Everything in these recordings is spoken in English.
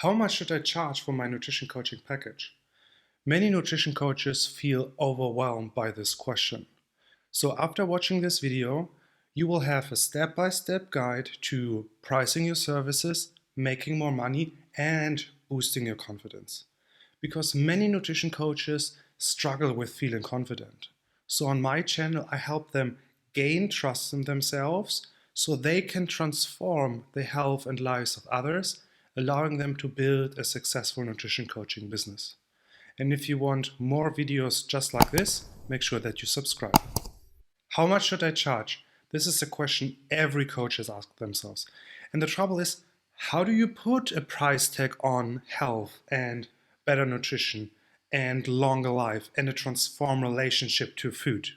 How much should I charge for my nutrition coaching package? Many nutrition coaches feel overwhelmed by this question. So after watching this video, you will have a step-by-step guide to pricing your services, making more money, and boosting your confidence. Because many nutrition coaches struggle with feeling confident. So on my channel, I help them gain trust in themselves so they can transform the health and lives of others, allowing them to build a successful nutrition coaching business. And if you want more videos just like this, make sure that you subscribe. How much should I charge? This is a question every coach has asked themselves. And the trouble is, how do you put a price tag on health and better nutrition and longer life and a transformed relationship to food?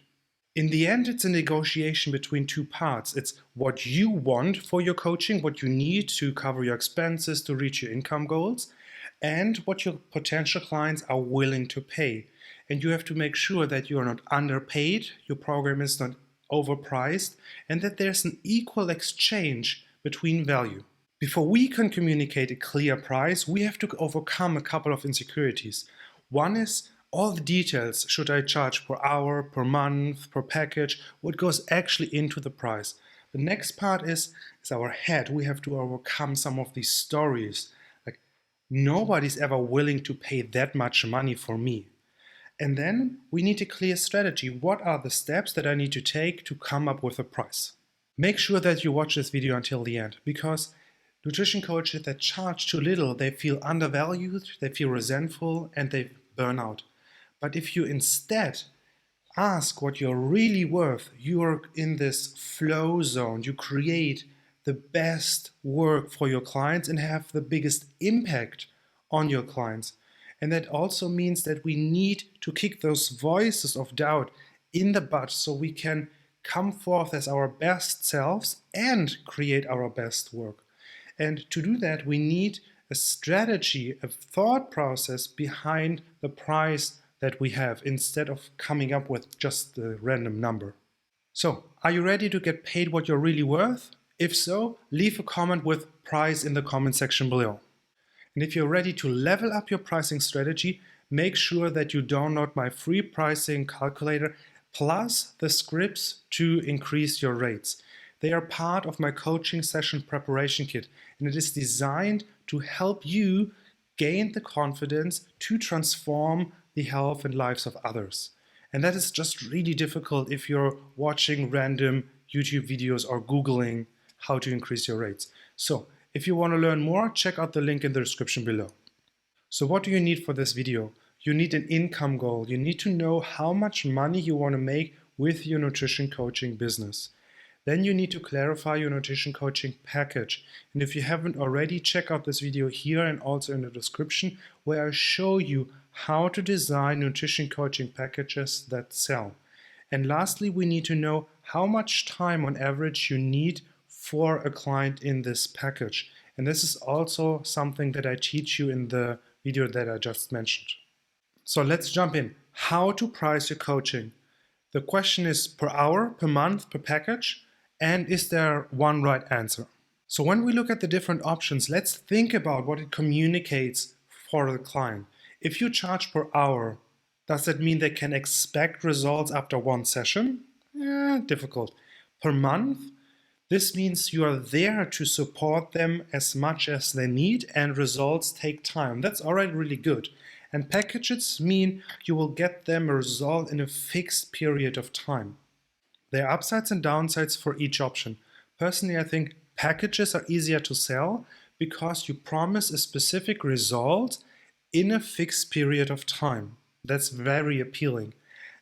In the end, it's a negotiation between two parts. It's what you want for your coaching, what you need to cover your expenses to reach your income goals, and what your potential clients are willing to pay. And you have to make sure that you are not underpaid, your program is not overpriced, and that there's an equal exchange between value. Before we can communicate a clear price, we have to overcome a couple of insecurities. One is all the details. Should I charge per hour, per month, per package? What goes actually into the price? The next part is our head. We have to overcome some of these stories. Like, nobody's ever willing to pay that much money for me. And then we need a clear strategy. What are the steps that I need to take to come up with a price? Make sure that you watch this video until the end, because nutrition coaches that charge too little, they feel undervalued, they feel resentful, and they burn out. But if you instead ask what you're really worth, you're in this flow zone, you create the best work for your clients and have the biggest impact on your clients. And that also means that we need to kick those voices of doubt in the butt so we can come forth as our best selves and create our best work. And to do that, we need a strategy, a thought process behind the price that we have instead of coming up with just the random number. So, are you ready to get paid what you're really worth? If so, leave a comment with price in the comment section below. And if you're ready to level up your pricing strategy, make sure that you download my free pricing calculator plus the scripts to increase your rates. They are part of my coaching session preparation kit, and it is designed to help you gain the confidence to transform the health and lives of others. And that is just really difficult if you're watching random YouTube videos or Googling how to increase your rates. So if you want to learn more, check out the link in the description below. So what do you need for this video? You need an income goal. You need to know how much money you want to make with your nutrition coaching business. Then you need to clarify your nutrition coaching package. And if you haven't already, check out this video here and also in the description where I show you how to design nutrition coaching packages that sell. And lastly, we need to know how much time on average you need for a client in this package. And this is also something that I teach you in the video that I just mentioned. So let's jump in. How to price your coaching. The question is per hour, per month, per package, and is there one right answer? So when we look at the different options, let's think about what it communicates for the client. If you charge per hour, does that mean they can expect results after one session? Difficult. Per month, this means you are there to support them as much as they need, and results take time. That's already really good. And packages mean you will get them a result in a fixed period of time. There are upsides and downsides for each option. Personally, I think packages are easier to sell because you promise a specific result in a fixed period of time. That's very appealing.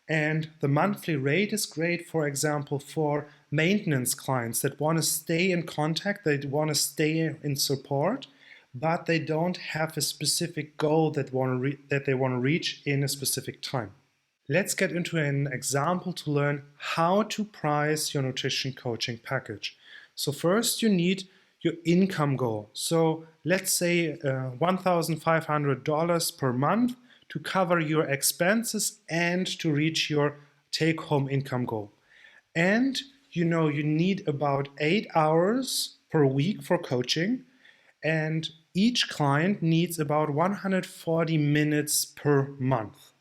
And the monthly rate is great, for example, for maintenance clients that want to stay in contact, they want to stay in support, but they don't have a specific goal that they want to reach in a specific time. Let's get into an example to learn how to price your nutrition coaching package. So first you need your income goal. So let's say $1,500 per month to cover your expenses and to reach your take-home income goal. And you know you need about 8 hours per week for coaching, and Each client needs about 140 minutes per month.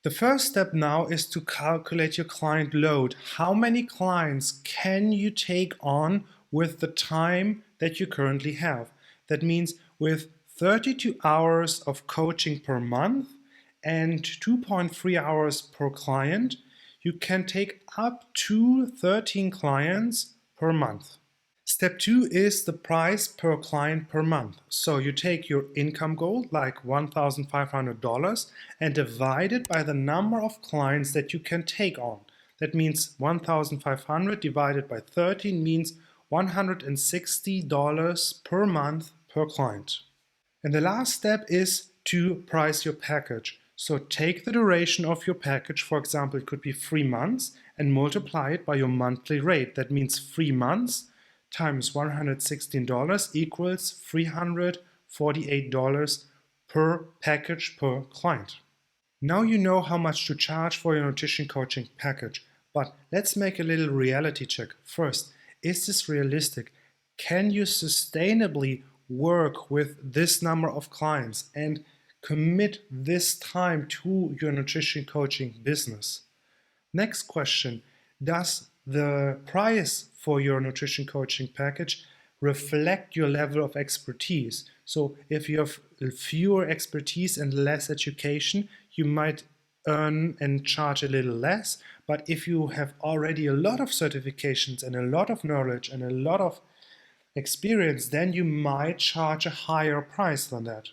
The first step now is to calculate your client load. How many clients can you take on with the time that you currently have? That means with 32 hours of coaching per month and 2.3 hours per client, you can take up to 13 clients per month. Step 2 is the price per client per month. So you take your income goal, like $1,500, and divide it by the number of clients that you can take on. That means 1,500 divided by 13 means $160 per month per client. And the last step is to price your package. So take the duration of your package, for example, it could be 3 months, and multiply it by your monthly rate. That means 3 months times $116 equals $348 per package per client. Now you know how much to charge for your nutrition coaching package, but let's make a little reality check. First, is this realistic? Can you sustainably work with this number of clients and commit this time to your nutrition coaching business? Next question, does the price for your nutrition coaching package reflect your level of expertise? So if you have fewer expertise and less education, you might earn and charge a little less. But if you have already a lot of certifications and a lot of knowledge and a lot of experience, then you might charge a higher price than that.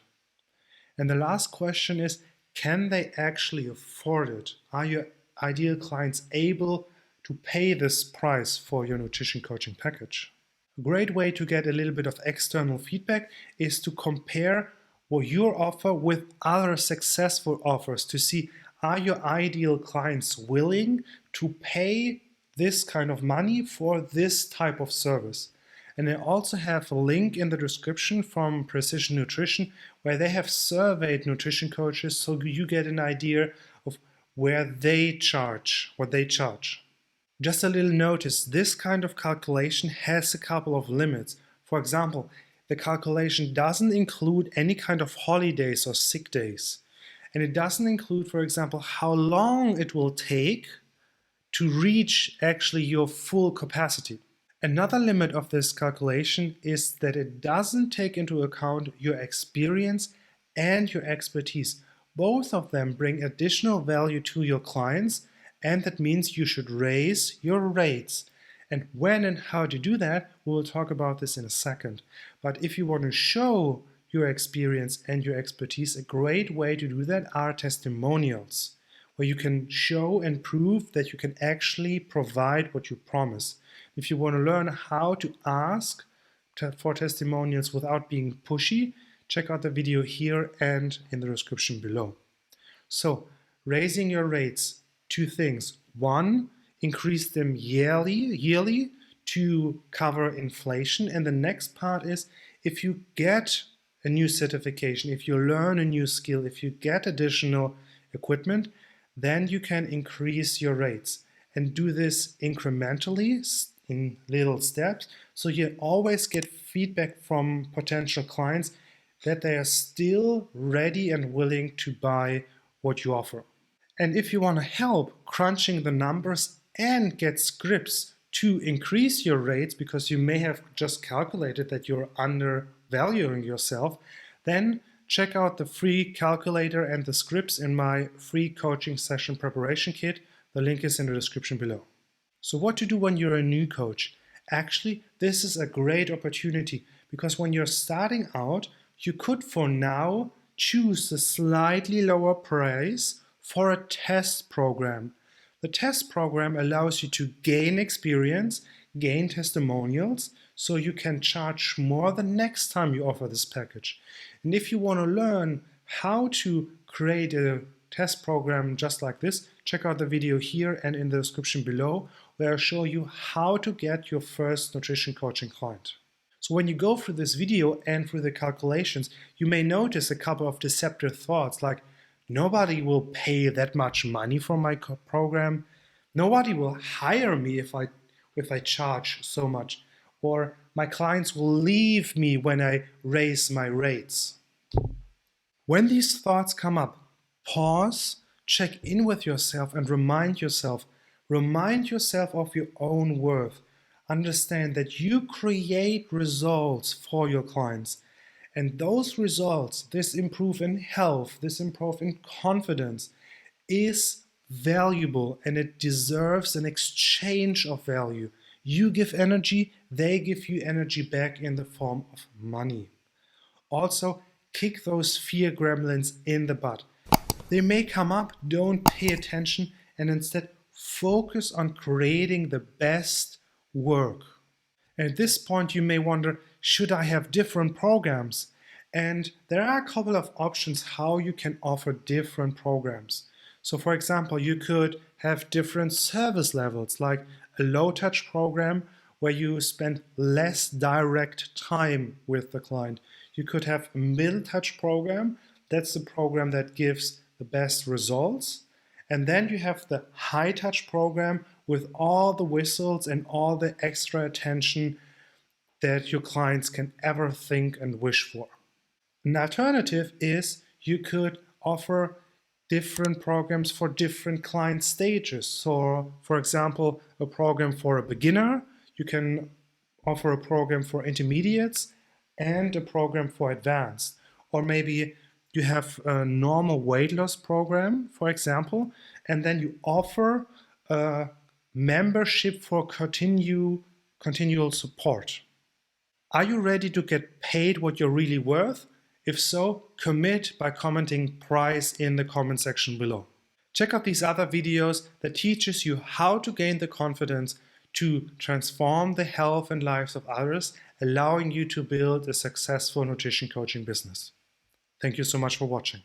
And the last question is, can they actually afford it? Are your ideal clients able to pay this price for your nutrition coaching package? A great way to get a little bit of external feedback is to compare what your offer with other successful offers to see, are your ideal clients willing to pay this kind of money for this type of service? And I also have a link in the description from Precision Nutrition where they have surveyed nutrition coaches so you get an idea of where they charge, what they charge. Just a little notice, this kind of calculation has a couple of limits. For example, the calculation doesn't include any kind of holidays or sick days. And it doesn't include, for example, how long it will take to reach actually your full capacity. Another limit of this calculation is that it doesn't take into account your experience and your expertise. Both of them bring additional value to your clients, and that means you should raise your rates. And when and how to do that, we'll talk about this in a second. But if you want to show your experience and your expertise, a great way to do that are testimonials, where you can show and prove that you can actually provide what you promise. If you want to learn how to ask for testimonials without being pushy, check out the video here and in the description below. So, raising your rates, two things. One, increase them yearly to cover inflation. And the next part is, if you get a new certification, if you learn a new skill, if you get additional equipment, then you can increase your rates and do this incrementally in little steps. So you always get feedback from potential clients that they are still ready and willing to buy what you offer. And if you want to help crunching the numbers and get scripts to increase your rates because you may have just calculated that you're undervaluing yourself, then check out the free calculator and the scripts in my free coaching session preparation kit. The link is in the description below. So what to do when you're a new coach? Actually, this is a great opportunity because when you're starting out, you could for now choose a slightly lower price for a test program. The test program allows you to gain experience, gain testimonials, so you can charge more the next time you offer this package. And if you want to learn how to create a test program just like this, check out the video here and in the description below, where I show you how to get your first nutrition coaching client. So when you go through this video and through the calculations, you may notice a couple of deceptive thoughts like, nobody will pay that much money for my program. Nobody will hire me if I charge so much. Or My clients will leave me when I raise my rates. When these thoughts come up, pause, check in with yourself and remind yourself of your own worth. Understand that you create results for your clients. And those results, this improve in health, this improve in confidence, is valuable and it deserves an exchange of value. You give energy, they give you energy back in the form of money. Also, kick those fear gremlins in the butt. They may come up, don't pay attention, and instead focus on creating the best work. At this point, you may wonder, should I have different programs? And there are a couple of options how you can offer different programs. So for example, you could have different service levels, like a low-touch program where you spend less direct time with the client. You could have a middle-touch program. That's the program that gives the best results. And then you have the high-touch program with all the whistles and all the extra attention that your clients can ever think and wish for. An alternative is you could offer different programs for different client stages. So, for example, a program for a beginner, you can offer a program for intermediates and a program for advanced. Or maybe you have a normal weight loss program, for example, and then you offer a membership for continual support. Are you ready to get paid what you're really worth? If so, commit by commenting price in the comment section below. Check out these other videos that teaches you how to gain the confidence to transform the health and lives of others, allowing you to build a successful nutrition coaching business. Thank you so much for watching.